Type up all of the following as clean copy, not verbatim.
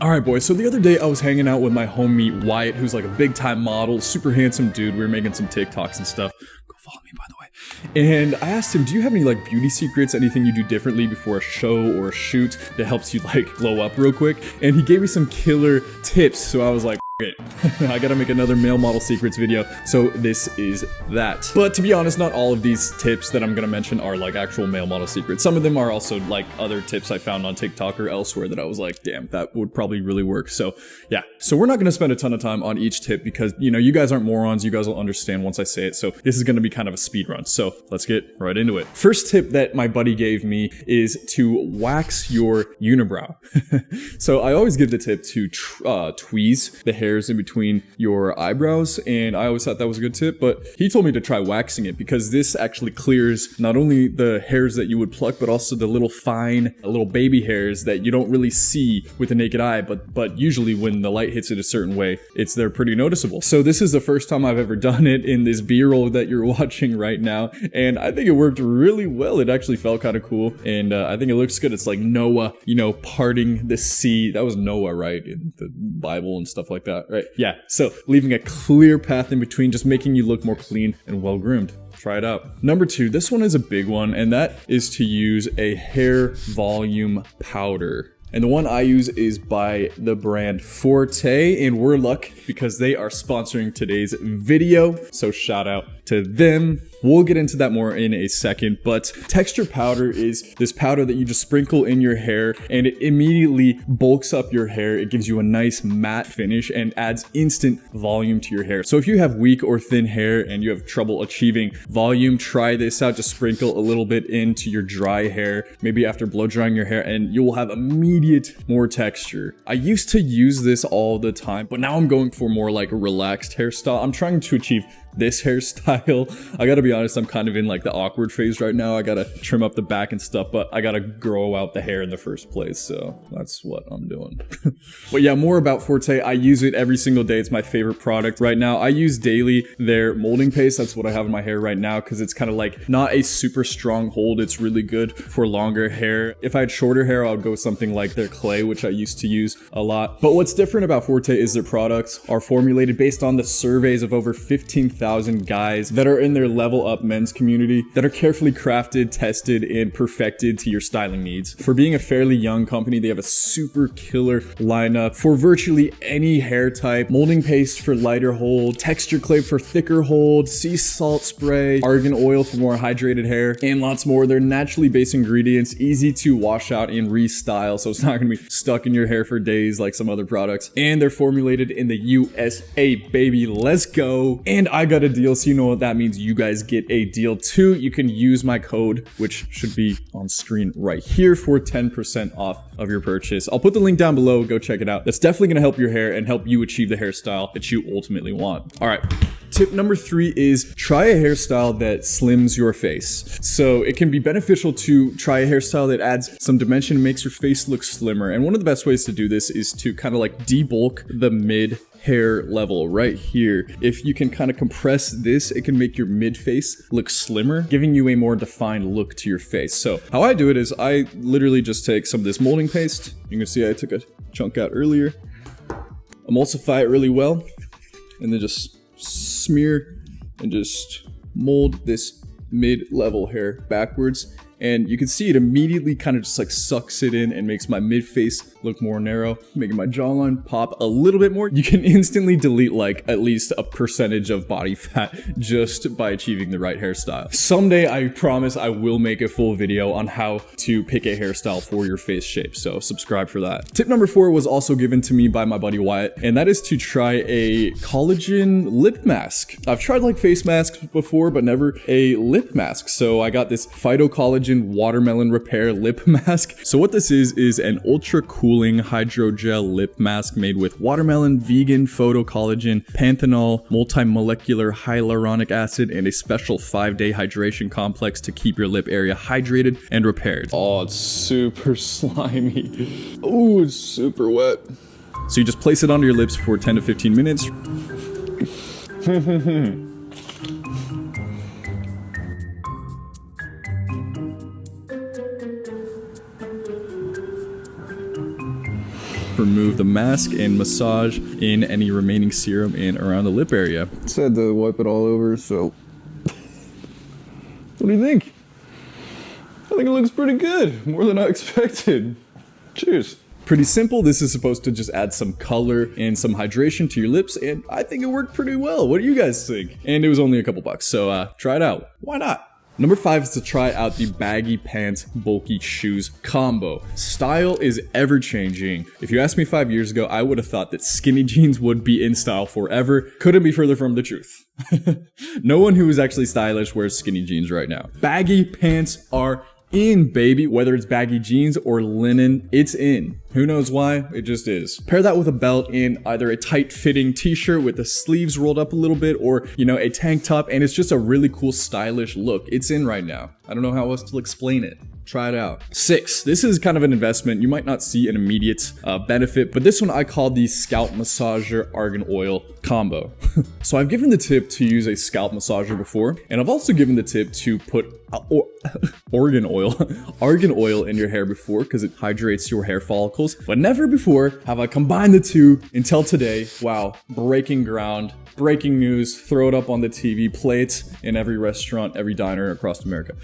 Alright boys, so the other day I was hanging out with my homie Wyatt, who's like a big time model, super handsome dude. We were making some TikToks and stuff. Go follow me, by the way. And I asked him, do you have any like beauty secrets, anything you do differently before a show or a shoot that helps you like glow up real quick? And he gave me some killer tips, so I was like, I gotta make another male model secrets video, so this is that. But to be honest, not all of these tips that I'm gonna mention are like actual male model secrets. Some of them are also like other tips I found on TikTok or elsewhere that I was like, damn, that would probably really work. So yeah, so we're not gonna spend a ton of time on each tip because, you know, you guys aren't morons, you guys will understand once I say it. So this is gonna be kind of a speed run. So let's get right into it. First tip that my buddy gave me is to wax your unibrow. So I always give the tip to tweeze the hair in between your eyebrows, and I always thought that was a good tip, but he told me to try waxing it because this actually clears not only the hairs that you would pluck, but also the little fine little baby hairs that you don't really see with the naked eye, but usually when the light hits it a certain way, they're pretty noticeable. So this is the first time I've ever done it in this B-roll that you're watching right now, and I think it worked really well. It actually felt kind of cool, and I think it looks good. It's like Noah, you know, parting the sea. That was Noah, right, in the Bible and stuff like that, right? Yeah, so leaving a clear path in between, just making you look more clean and well-groomed. Try it out. Number 2, this one is a big one, and that is to use a hair volume powder. And the one I use is by the brand Forte, and we're lucky because they are sponsoring today's video, so shout out to them. We'll get into that more in a second, but texture powder is this powder that you just sprinkle in your hair and it immediately bulks up your hair. It gives you a nice matte finish and adds instant volume to your hair. So if you have weak or thin hair and you have trouble achieving volume, try this out. Just sprinkle a little bit into your dry hair, maybe after blow drying your hair, and you will have immediate more texture. I used to use this all the time, but now I'm going for more like a relaxed hairstyle. I'm trying to achieve this hairstyle. I gotta be honest, I'm kind of in like the awkward phase right now. I gotta trim up the back and stuff, but I gotta grow out the hair in the first place, so that's what I'm doing. But yeah, more about Forte. I use it every single day. It's my favorite product right now. I use daily their molding paste. That's what I have in my hair right now because it's kind of like not a super strong hold. It's really good for longer hair. If I had shorter hair, I'll go something like their clay, which I used to use a lot. But what's different about Forte is their products are formulated based on the surveys of over 15,000 guys that are in their level up men's community that are carefully crafted, tested, and perfected to your styling needs. For being a fairly young company, they have a super killer lineup for virtually any hair type. Molding paste for lighter hold, texture clay for thicker hold, sea salt spray, argan oil for more hydrated hair, and lots more. They're naturally based ingredients, easy to wash out and restyle, so it's not gonna be stuck in your hair for days like some other products. And they're formulated in the USA, baby. Let's go. And I got a deal, so you know what that means. You guys get a deal too. You can use my code, which should be on screen right here, for 10% off of your purchase. I'll put the link down below. Go check it out. That's definitely gonna help your hair and help you achieve the hairstyle that you ultimately want. All right. Tip number 3 is try a hairstyle that slims your face. So it can be beneficial to try a hairstyle that adds some dimension, makes your face look slimmer. And one of the best ways to do this is to kind of like debulk the mid hair level right here. If you can kind of compress this, it can make your mid face look slimmer, giving you a more defined look to your face. So how I do it is I literally just take some of this molding paste. You can see I took a chunk out earlier, emulsify it really well, and then just smear and just mold this mid-level hair backwards. And you can see it immediately kind of just like sucks it in and makes my mid face look more narrow, making my jawline pop a little bit more. You can instantly delete like at least a percentage of body fat just by achieving the right hairstyle. Someday, I promise, I will make a full video on how to pick a hairstyle for your face shape, so subscribe for that. Tip number 4 was also given to me by my buddy Wyatt, and that is to try a collagen lip mask. I've tried like face masks before, but never a lip mask. So I got this phytocollagen watermelon repair lip mask. So what this is an ultra cooling hydrogel lip mask made with watermelon, vegan photocollagen, panthenol, multimolecular hyaluronic acid, and a special 5-day hydration complex to keep your lip area hydrated and repaired. Oh, it's super slimy. Oh, it's super wet. So you just place it onto your lips for 10 to 15 minutes. remove the mask and massage in any remaining serum and around the lip area. Said to wipe it all over, so what do you think? I think it looks pretty good, more than I expected. Cheers. Pretty simple. This is supposed to just add some color and some hydration to your lips, and I think it worked pretty well. What do you guys think? And it was only a couple bucks, so try it out. Why not? Number 5 is to try out the baggy pants, bulky shoes combo. Style is ever changing. If you asked me 5 years ago, I would have thought that skinny jeans would be in style forever. Couldn't be further from the truth. No one who is actually stylish wears skinny jeans right now. Baggy pants are in, baby. Whether it's baggy jeans or linen, it's in. Who knows why? It just is. Pair that with a belt and either a tight fitting t-shirt with the sleeves rolled up a little bit, or, you know, a tank top, and it's just a really cool stylish look. It's in right now. I don't know how else to explain it. Try it out. 6, this is kind of an investment. You might not see an immediate benefit, but this one I call the scalp massager argan oil combo. So I've given the tip to use a scalp massager before, and I've also given the tip to put argan oil in your hair before, because it hydrates your hair follicles. But never before have I combined the two until today. Wow, breaking ground. Breaking news, throw it up on the TV, play it in every restaurant, every diner across America.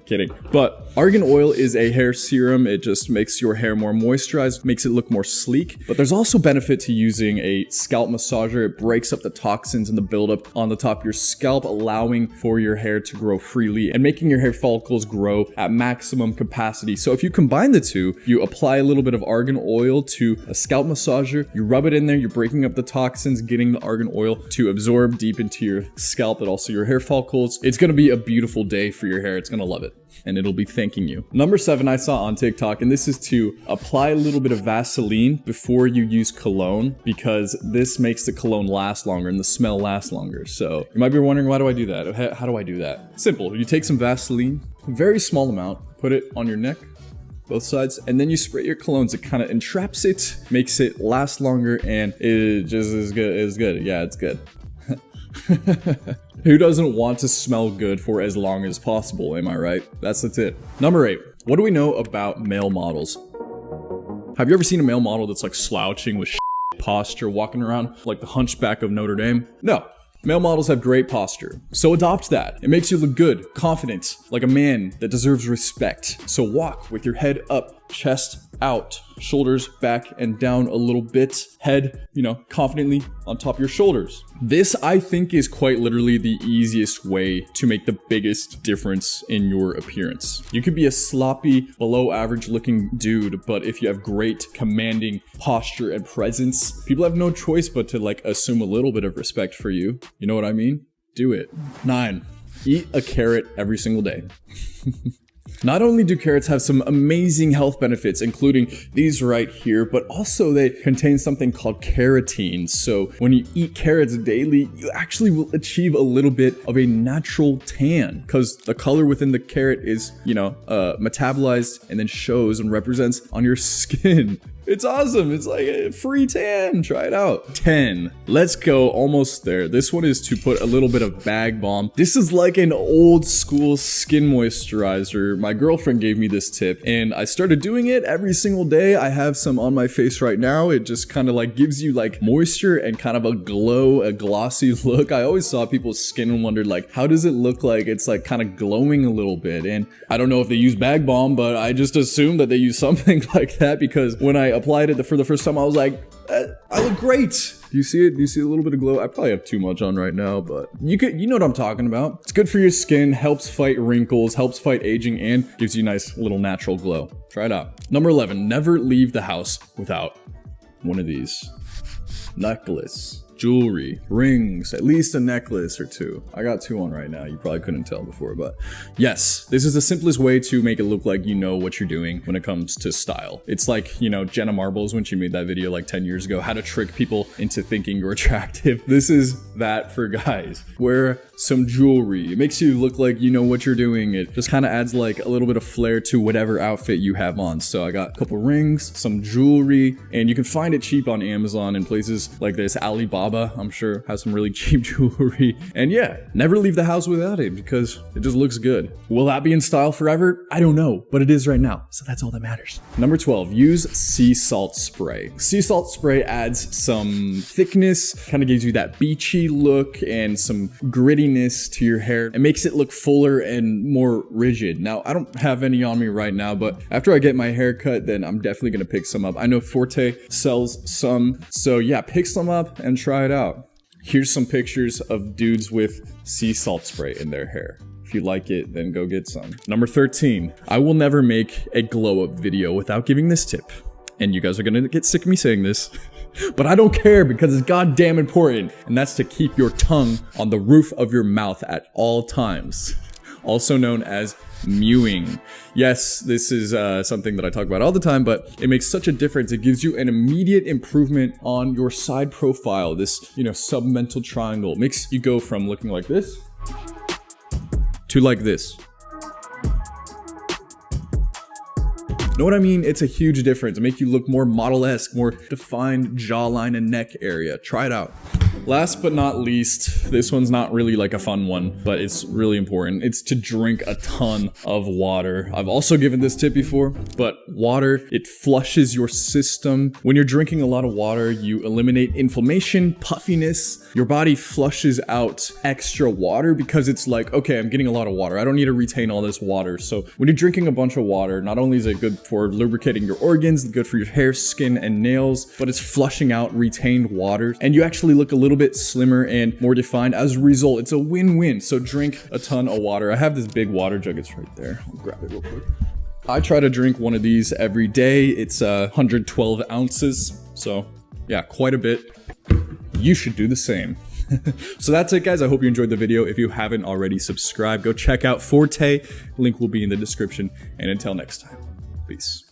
Kidding. But argan oil is a hair serum. It just makes your hair more moisturized, makes it look more sleek. But there's also benefit to using a scalp massager. It breaks up the toxins and the buildup on the top of your scalp, allowing for your hair to grow freely and making your hair follicles grow at maximum capacity. So if you combine the two, you apply a little bit of argan oil to a scalp massager, you rub it in there, you're breaking up the toxins, getting the argan oil to absorb deep into your scalp and also your hair follicles. It's gonna be a beautiful day for your hair. It's gonna love it, and it'll be thanking you. Number 7 I saw on TikTok, and this is to apply a little bit of Vaseline before you use cologne, because this makes the cologne last longer and the smell last longer. So you might be wondering, why do I do that? How do I do that? Simple. You take some Vaseline, a very small amount, put it on your neck, both sides, and then you spray your colognes. It kind of entraps it, makes it last longer, and it just is good. Yeah, it's good. Who doesn't want to smell good for as long as possible, am I right? That's the tip. Number 8, what do we know about male models? Have you ever seen a male model that's like slouching with posture, walking around like the hunchback of Notre Dame? No. Male models have great posture, so adopt that. It makes you look good, confident, like a man that deserves respect. So walk with your head up, chest out, shoulders back and down a little bit, head, confidently on top of your shoulders. This, I think, is quite literally the easiest way to make the biggest difference in your appearance. You could be a sloppy, below average looking dude, but if you have great commanding posture and presence, people have no choice but to assume a little bit of respect for you. You know what I mean? Do it. 9, eat a carrot every single day. Not only do carrots have some amazing health benefits, including these right here, but also they contain something called carotene. So when you eat carrots daily, you actually will achieve a little bit of a natural tan, because the color within the carrot is, metabolized and then shows and represents on your skin. It's awesome. It's like a free tan. Try it out. 10. Let's go. Almost there. This one is to put a little bit of Balm. This is like an old school skin moisturizer. My girlfriend gave me this tip and I started doing it every single day. I have some on my face right now. It just kind of gives you moisture and kind of a glow, a glossy look. I always saw people's skin and wondered how does it look like it's kind of glowing a little bit? And I don't know if they use Balm, but I just assumed that they use something like that, because when I applied it for the first time, I was like, I look great. Do you see it? Do you see a little bit of glow? I probably have too much on right now, but you know what I'm talking about. It's good for your skin, helps fight wrinkles, helps fight aging, and gives you a nice little natural glow. Try it out. Number 11, never leave the house without one of these. Necklace, jewelry, rings, at least a necklace or two. I got 2 on right now. You probably couldn't tell before, but yes, this is the simplest way to make it look like you know what you're doing when it comes to style. It's like, Jenna Marbles when she made that video 10 years ago, how to trick people into thinking you're attractive. This is that for guys. Wear some jewelry. It makes you look like you know what you're doing. It just kind of adds a little bit of flair to whatever outfit you have on. So I got a couple rings, some jewelry, and you can find it cheap on Amazon and places like this, Alibaba. Baba, I'm sure, has some really cheap jewelry. And yeah, never leave the house without it because it just looks good. Will that be in style forever? I don't know, but it is right now, so that's all that matters. Number 12, use sea salt spray. Sea salt spray adds some thickness, kind of gives you that beachy look and some grittiness to your hair. It makes it look fuller and more rigid. Now, I don't have any on me right now, but after I get my hair cut, then I'm definitely gonna pick some up. I know Forte sells some, so yeah, pick some up and try it out. Here's some pictures of dudes with sea salt spray in their hair. If you like it, then go get some. Number 13, I will never make a glow up video without giving this tip. And you guys are gonna get sick of me saying this, but I don't care because it's goddamn important. And that's to keep your tongue on the roof of your mouth at all times. Also known as mewing. Yes, this is something that I talk about all the time, but it makes such a difference. It gives you an immediate improvement on your side profile. This, submental triangle makes you go from looking like this to like this. Know what I mean? It's a huge difference. It makes you look more model-esque, more defined jawline and neck area. Try it out. Last but not least, this one's not really like a fun one, but it's really important. It's to drink a ton of water. I've also given this tip before, but water, it flushes your system. When you're drinking a lot of water, you eliminate inflammation, puffiness. Your body flushes out extra water because it's like, okay, I'm getting a lot of water. I don't need to retain all this water. So when you're drinking a bunch of water, not only is it good for lubricating your organs, good for your hair, skin, and nails, but it's flushing out retained water, and you actually look a little bit slimmer and more defined. As a result, it's a win-win. So drink a ton of water. I have this big water jug. It's right there. I'll grab it real quick. I try to drink one of these every day. It's 112 ounces. So yeah, quite a bit. You should do the same. So that's it, guys. I hope you enjoyed the video. If you haven't already, subscribe. Go check out Forte. Link will be in the description. And until next time, peace.